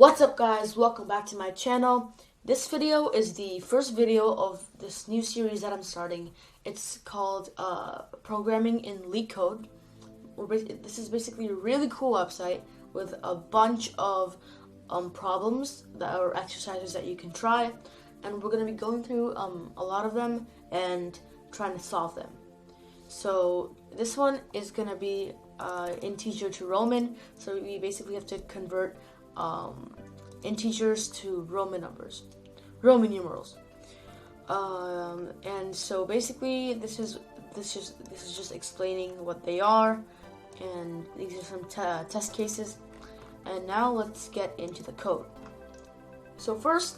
What's up, guys? Welcome back to my channel. This video is the first video of this new series that I'm starting. It's called Programming in LeetCode. This is basically a really cool website with a bunch of problems that are exercises that you can try, and we're going to be going through a lot of them and trying to solve them. So this one is going to be integer to Roman, so we basically have to convert integers to Roman numerals. And so basically this is just explaining what they are, and these are some test cases. And now let's get into the code. So first,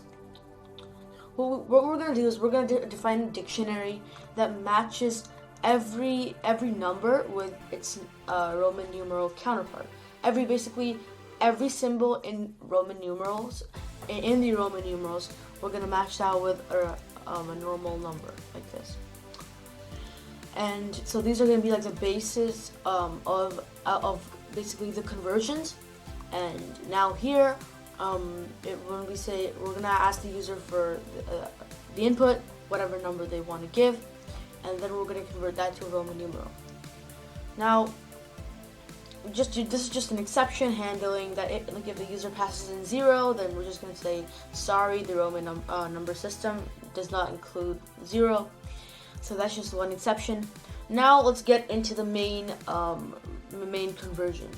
what we're going to do is we're going to define a dictionary that matches every number with its Roman numeral counterpart. Every symbol in Roman numerals, we're going to match that with a normal number like this. And so these are going to be like the basis of basically the conversions. And now here, when we say we're going to ask the user for the input, whatever number they want to give, and then we're going to convert that to a Roman numeral. Now, this is just an exception handling that like if the user passes in 0, then we're just going to say sorry, the Roman number system does not include 0. So that's just one exception. Now let's get into the main conversion.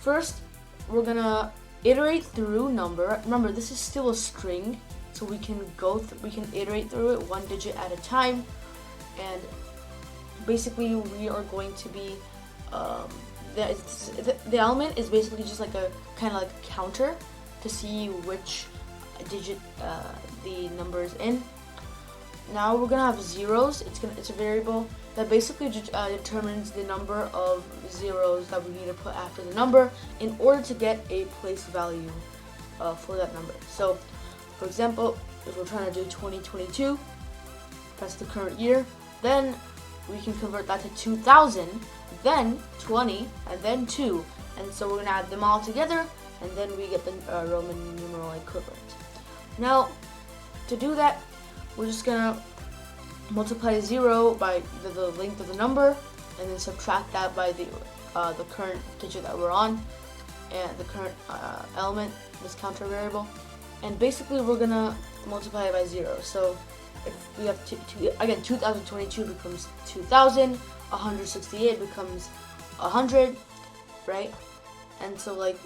First, we're gonna iterate through number. Remember, this is still a string, so we can iterate through it one digit at a time. And basically, we are going to be the element is basically just like a kind of like a counter to see which digit the number is in. Now we're gonna have zeros. It's a variable that basically determines the number of zeros that we need to put after the number in order to get a place value for that number. So, for example, if we're trying to do 2022, that's the current year, then we can convert that to 2000, then 20, and then 2. And so we're going to add them all together, and then we get the Roman numeral equivalent. Now, to do that, we're just going to multiply 0 by the length of the number, and then subtract that by the current digit that we're on, and the current element, this counter variable. And basically, we're going to multiply it by 0. So if we have again, 2022 becomes 2000, 168 becomes 100, right? And so like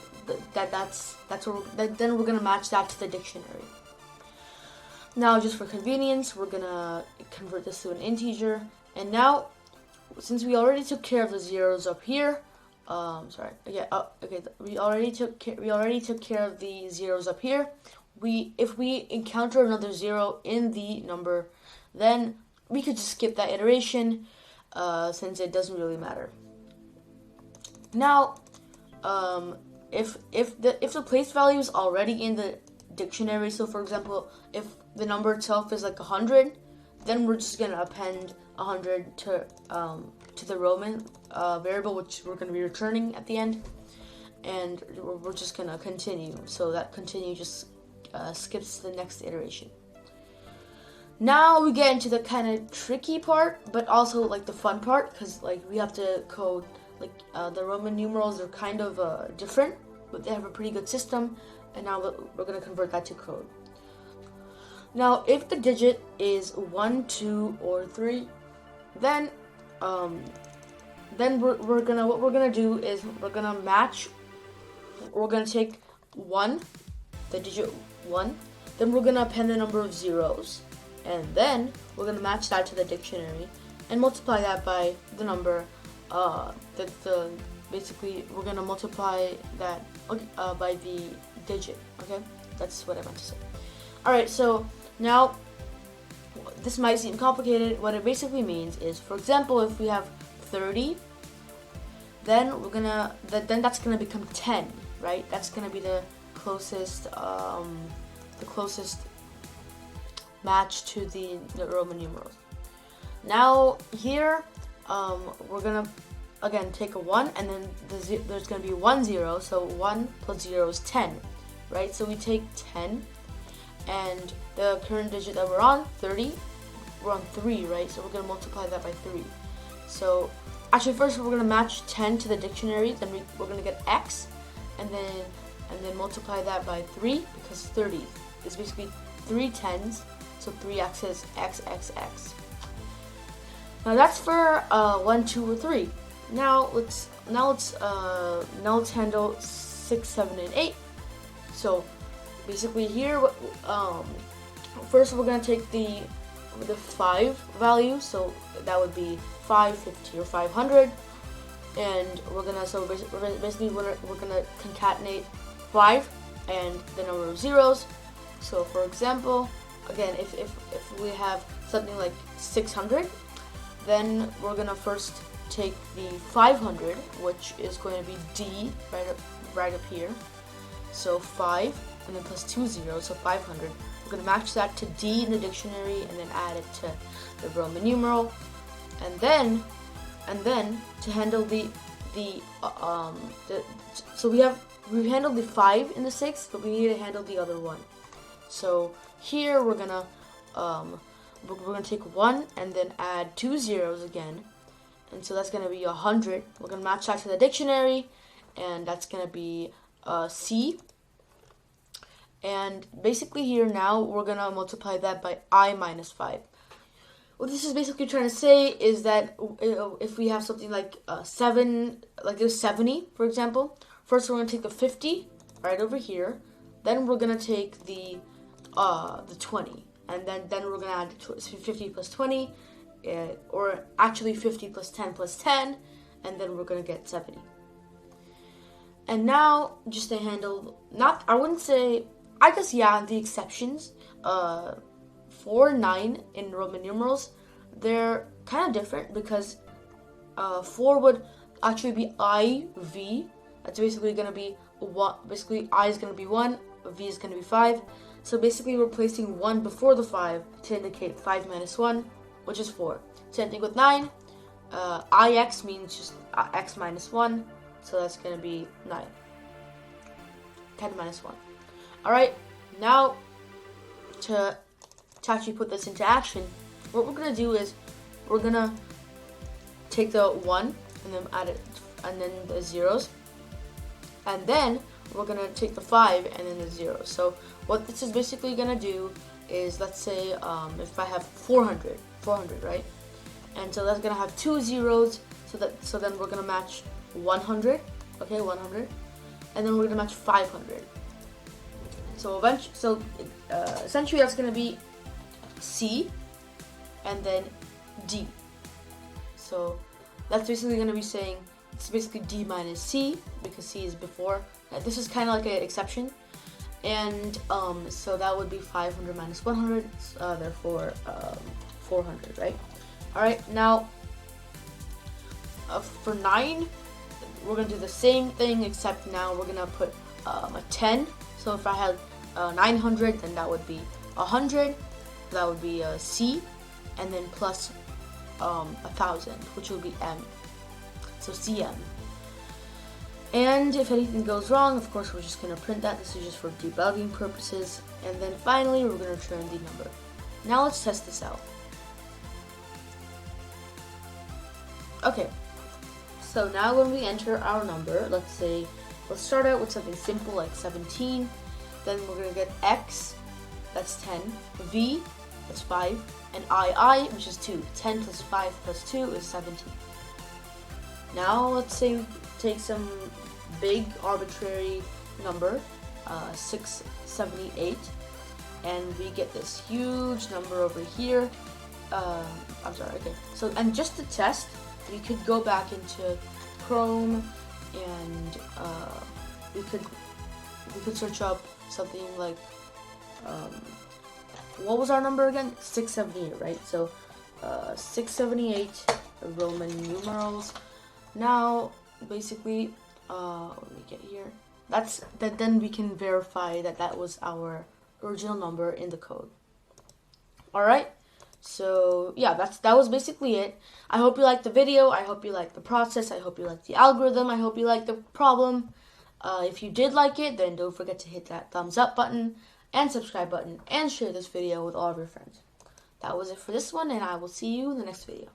that's what then we're gonna match that to the dictionary. Now, just for convenience, we're gonna convert this to an integer. And now, since we already took care of the zeros up here, we already took care of the zeros up here. If we encounter another 0 in the number, then we could just skip that iteration since it doesn't really matter. Now, if the place value is already in the dictionary, so for example, if the number itself is like 100, then we're just gonna append 100 to the Roman variable, which we're gonna be returning at the end, and we're just gonna continue. So that continue just skips the next iteration. Now we get into the kind of tricky part, but also like the fun part, because like we have to code like the Roman numerals are kind of different, but they have a pretty good system. And now we're going to convert that to code. Now, if the digit is 1, 2, or 3, then what we're gonna do is we're gonna match. We're gonna take 1, the digit 1, then we're gonna append the number of zeros, and then we're gonna match that to the dictionary and multiply that by the number. Basically we're gonna multiply that by the digit. Okay, that's what I meant to say. All right, so now this might seem complicated. What it basically means is, for example, if we have 30, then then that's gonna become 10, right? That's gonna be the closest match to the Roman numerals. Now here, we're gonna again take a 1, and then there's gonna be 1 0. So 1 plus 0 is 10, right? So we take 10, and the current digit that we're on, 30, we're on 3, right? So we're going to multiply that by 3. So actually first we're going to match 10 to the dictionary, then we're going to get x, and then multiply that by 3, because 30 is basically 3 tens, so 3x is x, x, x. Now that's for 1, 2, or 3. Now let's handle 6, 7, and 8. So basically here, first we're gonna take the 5 value, so that would be 5, 50, or 500, and we're gonna concatenate 5 and the number of zeros. So for example, again, if we have something like 600, then we're gonna first take the 500, which is going to be D right up here. So 5 and then plus 2 zeros, so 500. We're gonna match that to D in the dictionary and then add it to the Roman numeral, and then to handle so we've handled the 5 in the 6, but we need to handle the other one. So here we're gonna take 1 and then add 2 zeros again, and so that's gonna be 100. We're gonna match that to the dictionary, and that's gonna be C. And basically here now we're gonna multiply that by I minus 5. What this is basically trying to say is that if we have something like 7, like there's 70, for example, first we're gonna take the 50 right over here, then we're gonna take the 20, and then we're gonna add 50 plus 20, or actually 50 plus 10 plus 10, and then we're gonna get 70. And now just to handle, the exceptions, 4 and 9 in Roman numerals, they're kind of different because 4 would actually be IV. That's basically going to be 1. Basically, I is going to be 1, V is going to be 5. So basically, we're placing 1 before the 5 to indicate 5 minus 1, which is 4. Same thing with 9. IX means just x minus 1, so that's going to be 9. 10 minus 1. Alright, now to actually put this into action, what we're going to do is we're going to take the 1 and then add it, and then the zeros, and then we're going to take the 5 and then the zeros. So what this is basically going to do is, let's say if I have 400, right? And so that's going to have 2 zeros, so then we're going to match 100, okay, 100, and then we're going to match 500. So essentially that's going to be C and then D. So that's basically going to be saying it's basically D minus C because C is before. This is kind of like an exception. And so that would be 500 minus 100, therefore 400, right? Alright, now for 9, we're going to do the same thing, except now we're going to put a 10. So if I had 900, then that would be 100. That would be C, and then plus 1,000, which would be M. So CM. And if anything goes wrong, of course, we're just going to print that. This is just for debugging purposes. And then finally, we're going to return the number. Now let's test this out. Okay. So now when we enter our number, let's start out with something simple like 17. Then we're going to get X, that's 10, V, that's 5, and II, which is 2. 10 plus 5 plus 2 is 17. Now let's say we take some big arbitrary number, 678, and we get this huge number over here. So, and just to test, we could go back into Chrome and we could search up something like what was our number again? 678, right? So 678 Roman numerals. Now basically let me get here. Then we can verify that was our original number in the code. Alright, so yeah, that was basically it. I hope you liked the video. I hope you liked the process. I hope you liked the algorithm. I hope you liked the problem. If you did like it, then don't forget to hit that thumbs up button and subscribe button and share this video with all of your friends. That was it for this one, and I will see you in the next video.